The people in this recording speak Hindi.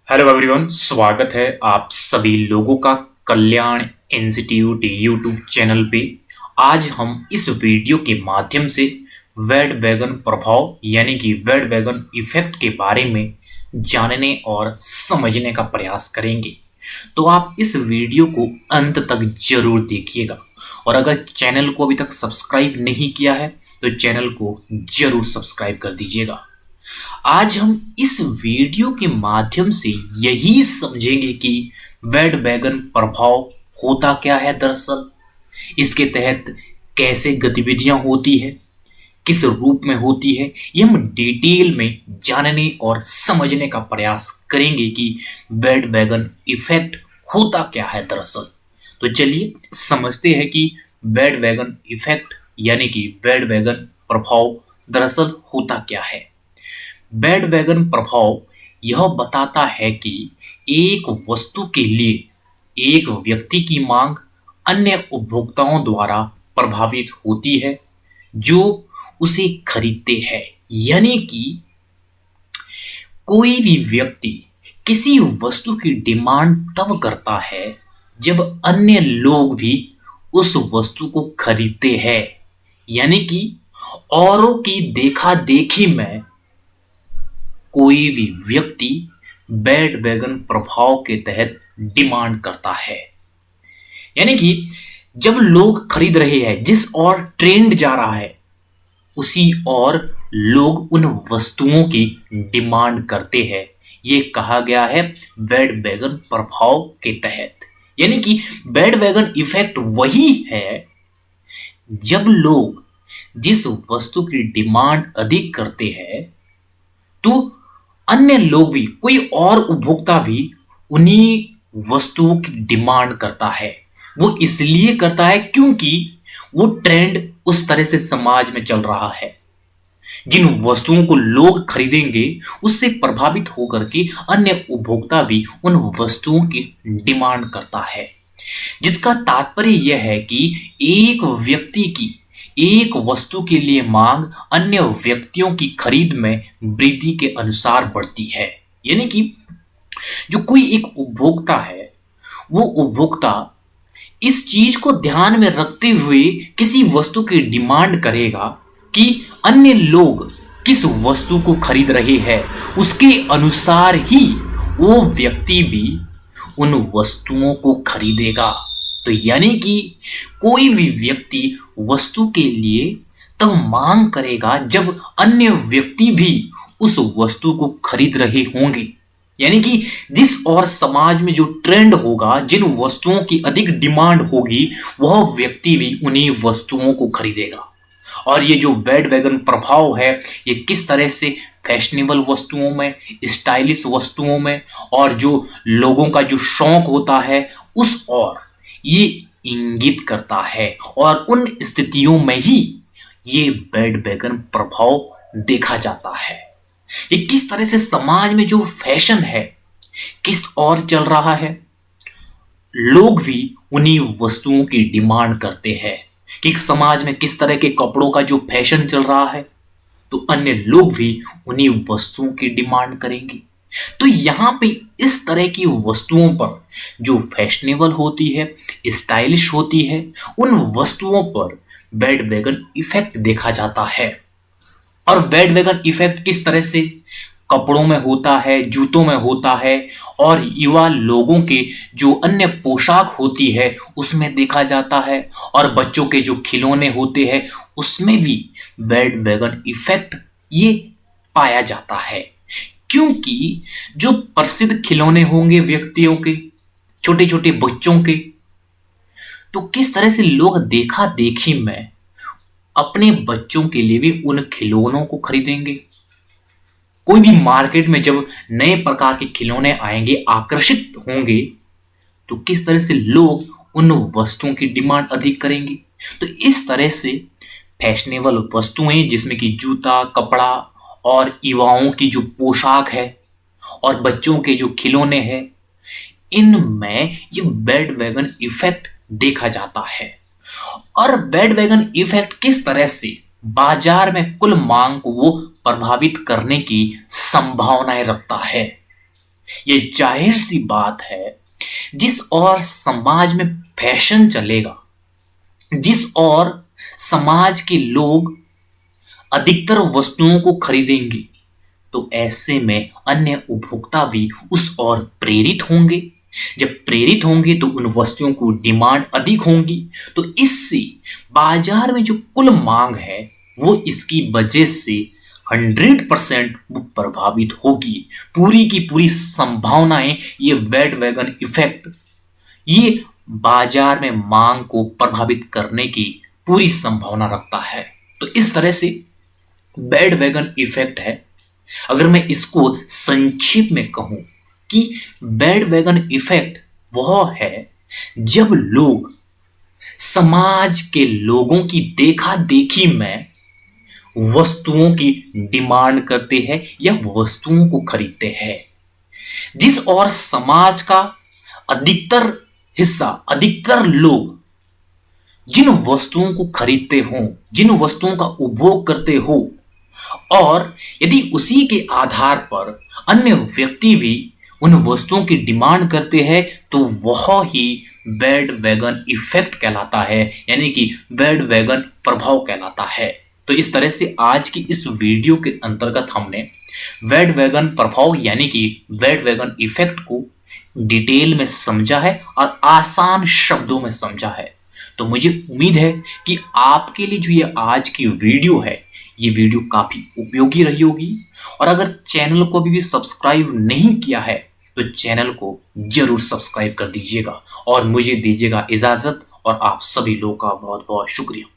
हेलो एवरीवन, स्वागत है आप सभी लोगों का कल्याण इंस्टीट्यूट यूट्यूब चैनल पे। आज हम इस वीडियो के माध्यम से बैंडवैगन प्रभाव यानी कि बैंडवैगन इफेक्ट के बारे में जानने और समझने का प्रयास करेंगे। तो आप इस वीडियो को अंत तक जरूर देखिएगा और अगर चैनल को अभी तक सब्सक्राइब नहीं किया है तो चैनल को जरूर सब्सक्राइब कर दीजिएगा। आज हम इस वीडियो के माध्यम से यही समझेंगे कि बैंडवैगन प्रभाव होता क्या है, दरअसल इसके तहत कैसे गतिविधियां होती है, किस रूप में होती है, ये हम डिटेल में जानने और समझने का प्रयास करेंगे कि बैंडवैगन इफेक्ट होता क्या है दरअसल। तो चलिए समझते हैं कि बैंडवैगन इफेक्ट यानी कि बैंडवैगन प्रभाव दरअसल होता क्या है। बैंडवैगन प्रभाव यह बताता है कि एक वस्तु के लिए एक व्यक्ति की मांग अन्य उपभोक्ताओं द्वारा प्रभावित होती है जो उसे खरीदते हैं। यानी कि कोई भी व्यक्ति किसी वस्तु की डिमांड तब करता है जब अन्य लोग भी उस वस्तु को खरीदते हैं। यानी कि औरों की देखा देखी में कोई भी व्यक्ति बैंडवैगन प्रभाव के तहत डिमांड करता है। यानी कि जब लोग खरीद रहे हैं, जिस और ट्रेंड जा रहा है उसी और लोग उन वस्तुओं की डिमांड करते हैं। ये कहा गया है बैंडवैगन प्रभाव के तहत। यानी कि बैंडवैगन इफेक्ट वही है जब लोग जिस वस्तु की डिमांड अधिक करते हैं तो अन्य लोग भी, कोई और उपभोक्ता भी उन्हीं वस्तुओं की डिमांड करता है। वो इसलिए करता है क्योंकि वो ट्रेंड उस तरह से समाज में चल रहा है। जिन वस्तुओं को लोग खरीदेंगे उससे प्रभावित होकर के अन्य उपभोक्ता भी उन वस्तुओं की डिमांड करता है, जिसका तात्पर्य यह है कि एक व्यक्ति की एक वस्तु के लिए मांग अन्य व्यक्तियों की खरीद में वृद्धि के अनुसार बढ़ती है। यानी कि जो कोई एक उपभोक्ता है वो उपभोक्ता इस चीज को ध्यान में रखते हुए किसी वस्तु की डिमांड करेगा कि अन्य लोग किस वस्तु को खरीद रहे हैं, उसके अनुसार ही वो व्यक्ति भी उन वस्तुओं को खरीदेगा। तो यानी कि कोई भी व्यक्ति वस्तु के लिए तब मांग करेगा जब अन्य व्यक्ति भी उस वस्तु को खरीद रहे होंगे। यानी कि जिस और समाज में जो ट्रेंड होगा, जिन वस्तुओं की अधिक डिमांड होगी, वह व्यक्ति भी उन्हीं वस्तुओं को खरीदेगा। और ये जो बैंडवैगन प्रभाव है ये किस तरह से फैशनेबल वस्तुओं में, स्टाइलिश वस्तुओं में और जो लोगों का जो शौक होता है उस और ये इंगित करता है। और उन स्थितियों में ही ये बैंडवैगन प्रभाव देखा जाता है। ये किस तरह से समाज में जो फैशन है किस और चल रहा है, लोग भी उन्हीं वस्तुओं की डिमांड करते हैं कि समाज में किस तरह के कपड़ों का जो फैशन चल रहा है तो अन्य लोग भी उन्हीं वस्तुओं की डिमांड करेंगे। तो यहाँ पे इस तरह की वस्तुओं पर जो फैशनेबल होती है, स्टाइलिश होती है, उन वस्तुओं पर बैंडवैगन इफेक्ट देखा जाता है। और बैंडवैगन इफेक्ट किस तरह से कपड़ों में होता है, जूतों में होता है और युवा लोगों के जो अन्य पोशाक होती है उसमें देखा जाता है। और बच्चों के जो खिलौने होते हैं उसमें भी बैंडवैगन इफेक्ट ये पाया जाता है। क्योंकि जो प्रसिद्ध खिलौने होंगे व्यक्तियों के, छोटे छोटे बच्चों के, तो किस तरह से लोग देखा देखी में अपने बच्चों के लिए भी उन खिलौनों को खरीदेंगे। कोई भी मार्केट में जब नए प्रकार के खिलौने आएंगे, आकर्षित होंगे, तो किस तरह से लोग उन वस्तुओं की डिमांड अधिक करेंगे। तो इस तरह से फैशनेबल वस्तुएं जिसमें कि जूता, कपड़ा और युवाओं की जो पोशाक है और बच्चों के जो खिलौने हैं, इनमें ये बैंडवैगन इफेक्ट देखा जाता है। और बैंडवैगन इफेक्ट किस तरह से बाजार में कुल मांग को वो प्रभावित करने की संभावनाएं रखता है। ये जाहिर सी बात है, जिस और समाज में फैशन चलेगा, जिस और समाज के लोग अधिकतर वस्तुओं को खरीदेंगे, तो ऐसे में अन्य उपभोक्ता भी उस ओर प्रेरित होंगे। जब प्रेरित होंगे तो उन वस्तुओं को डिमांड अधिक होंगी, तो इससे बाजार में जो कुल मांग है वो इसकी वजह से 100% वो प्रभावित होगी। पूरी की पूरी संभावनाएं, ये बैंडवैगन इफेक्ट, ये बाजार में मांग को प्रभावित करने की पूरी संभावना रखता है। तो इस तरह से बैंडवैगन इफेक्ट है। अगर मैं इसको संक्षिप्त में कहूं कि बैंडवैगन इफेक्ट वह है जब लोग समाज के लोगों की देखा देखी में वस्तुओं की डिमांड करते हैं या वस्तुओं को खरीदते हैं। जिस और समाज का अधिकतर हिस्सा, अधिकतर लोग जिन वस्तुओं को खरीदते हो, जिन वस्तुओं का उपभोग करते हो, और यदि उसी के आधार पर अन्य व्यक्ति भी उन वस्तुओं की डिमांड करते हैं, तो वह ही बैंडवैगन इफेक्ट कहलाता है, यानी कि बैंडवैगन प्रभाव कहलाता है। तो इस तरह से आज की इस वीडियो के अंतर्गत हमने बैंडवैगन प्रभाव यानी कि बैंडवैगन इफेक्ट को डिटेल में समझा है और आसान शब्दों में समझा है। तो मुझे उम्मीद है कि आपके लिए जो ये आज की वीडियो है, ये वीडियो काफी उपयोगी रही होगी। और अगर चैनल को अभी भी सब्सक्राइब नहीं किया है तो चैनल को जरूर सब्सक्राइब कर दीजिएगा और मुझे दीजिएगा इजाजत। और आप सभी लोगों का बहुत बहुत शुक्रिया।